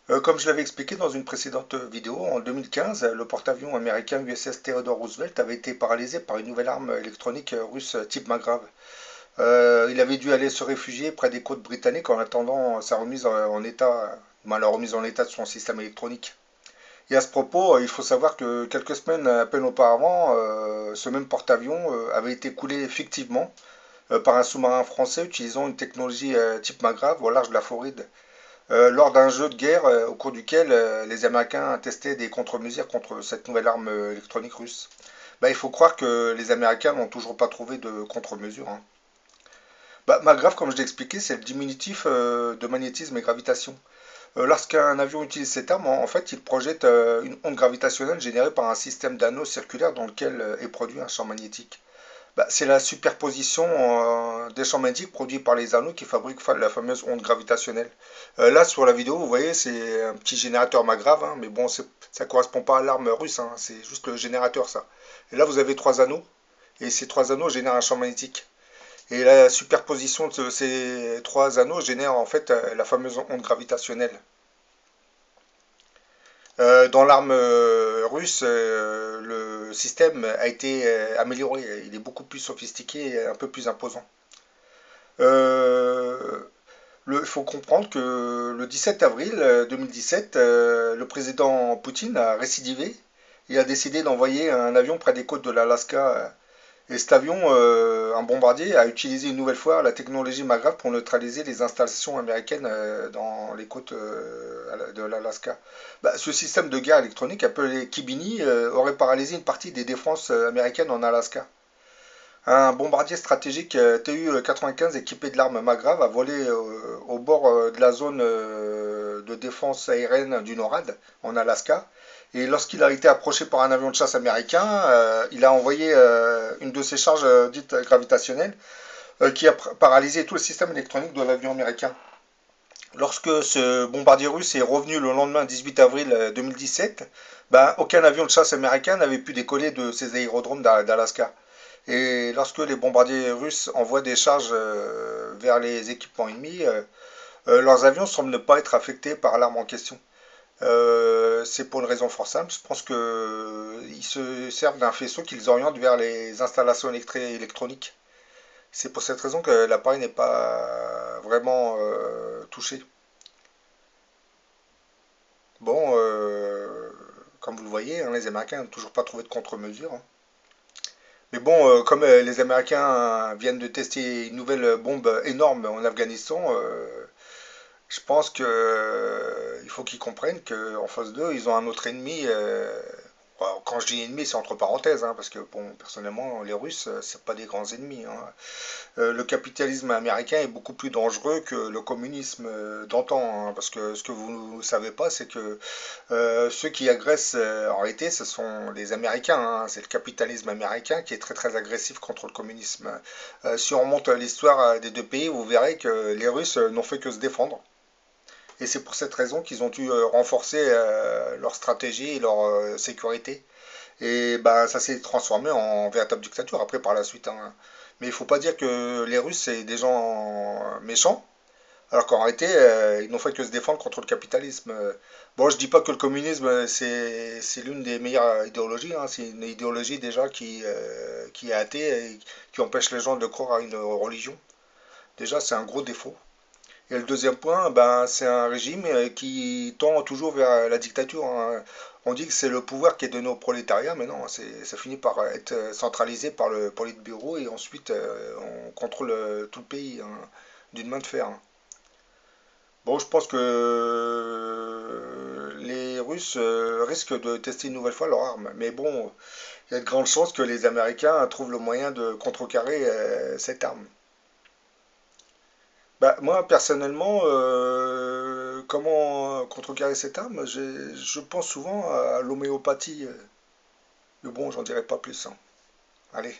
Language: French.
Comme je l'avais expliqué dans une précédente vidéo, en 2015, le porte-avions américain USS Theodore Roosevelt avait été paralysé par une nouvelle arme électronique russe type Magrav. Il avait dû aller se réfugier près des côtes britanniques en attendant sa remise en état, la remise en état de son système électronique. Et à ce propos, il faut savoir que quelques semaines à peine auparavant, ce même porte-avions avait été coulé fictivement par un sous-marin français utilisant une technologie type Magrav au large de la Floride. Lors d'un jeu de guerre au cours duquel les Américains testaient des contre-mesures contre cette nouvelle arme électronique russe. Bah, il faut croire que les Américains n'ont toujours pas trouvé de contre-mesures, hein. Bah, Magrav, comme je l'ai expliqué, c'est le diminutif de magnétisme et gravitation. Lorsqu'un avion utilise cette arme, en fait, il projette une onde gravitationnelle générée par un système d'anneaux circulaires dans lequel est produit un champ magnétique. Bah, c'est la superposition des champs magnétiques produits par les anneaux qui fabriquent la fameuse onde gravitationnelle. Là, sur la vidéo, vous voyez, c'est un petit générateur Magrav, hein, mais bon, ça ne correspond pas à l'arme russe, hein, c'est juste le générateur, ça. Et là, vous avez trois anneaux, et ces trois anneaux génèrent un champ magnétique. Et la superposition de ces trois anneaux génère en fait la fameuse onde gravitationnelle. Dans l'arme russe, le système a été amélioré. Il est beaucoup plus sophistiqué et un peu plus imposant. Euh, il faut comprendre que le 17 avril 2017, le président Poutine a récidivé et a décidé d'envoyer un avion près des côtes de l'Alaska. Et cet avion, un bombardier, a utilisé une nouvelle fois la technologie Magrav pour neutraliser les installations américaines dans les côtes de l'Alaska. Bah, ce système de guerre électronique, appelé Kibini, aurait paralysé une partie des défenses américaines en Alaska. Un bombardier stratégique Tu-95 équipé de l'arme Magrav a volé au bord de la zone de défense aérienne du NORAD en Alaska. Et lorsqu'il a été approché par un avion de chasse américain, il a envoyé une de ses charges dites gravitationnelles qui a paralysé tout le système électronique de l'avion américain. Lorsque ce bombardier russe est revenu le lendemain 18 avril 2017, ben, aucun avion de chasse américain n'avait pu décoller de ces aérodromes d'Alaska. Et lorsque les bombardiers russes envoient des charges vers les équipements ennemis, leurs avions semblent ne pas être affectés par l'arme en question. C'est pour une raison fort simple. Je pense qu'ils se servent d'un faisceau qu'ils orientent vers les installations électroniques. C'est pour cette raison que l'appareil n'est pas vraiment touché. Bon, comme vous le voyez, hein, les Américains n'ont toujours pas trouvé de contre-mesure, hein. Mais bon, comme les Américains viennent de tester une nouvelle bombe énorme en Afghanistan, je pense que il faut qu'ils comprennent qu'en face d'eux, ils ont un autre ennemi. Alors, quand je dis ennemi, c'est entre parenthèses, hein, parce que bon, personnellement, les Russes, c'est pas des grands ennemis, hein. Le capitalisme américain est beaucoup plus dangereux que le communisme d'antan, hein, parce que ce que vous ne savez pas, c'est que ceux qui agressent en réalité, ce sont les Américains, hein. C'est le capitalisme américain qui est très très agressif contre le communisme. Si on remonte à l'histoire des deux pays, vous verrez que les Russes n'ont fait que se défendre. Et c'est pour cette raison qu'ils ont dû renforcer leur stratégie et leur sécurité. Et bah, ça s'est transformé en véritable dictature après par la suite, hein. Mais il ne faut pas dire que les Russes, c'est des gens méchants, alors qu'en réalité, ils n'ont fait que se défendre contre le capitalisme. Bon, je dis pas que le communisme, c'est l'une des meilleures idéologies, hein. C'est une idéologie déjà qui est athée et qui empêche les gens de croire à une religion. Déjà, c'est un gros défaut. Et le deuxième point, ben, c'est un régime qui tend toujours vers la dictature, hein. On dit que c'est le pouvoir qui est donné au prolétariat, mais non, ça finit par être centralisé par le Politburo et ensuite on contrôle tout le pays, hein, d'une main de fer, hein. Bon, je pense que les Russes risquent de tester une nouvelle fois leur arme, mais bon, il y a de grandes chances que les Américains trouvent le moyen de contrecarrer cette arme. Bah, moi, personnellement, comment contrecarrer cette arme? Je pense souvent à l'homéopathie. Mais bon, j'en dirai pas plus, hein. Allez.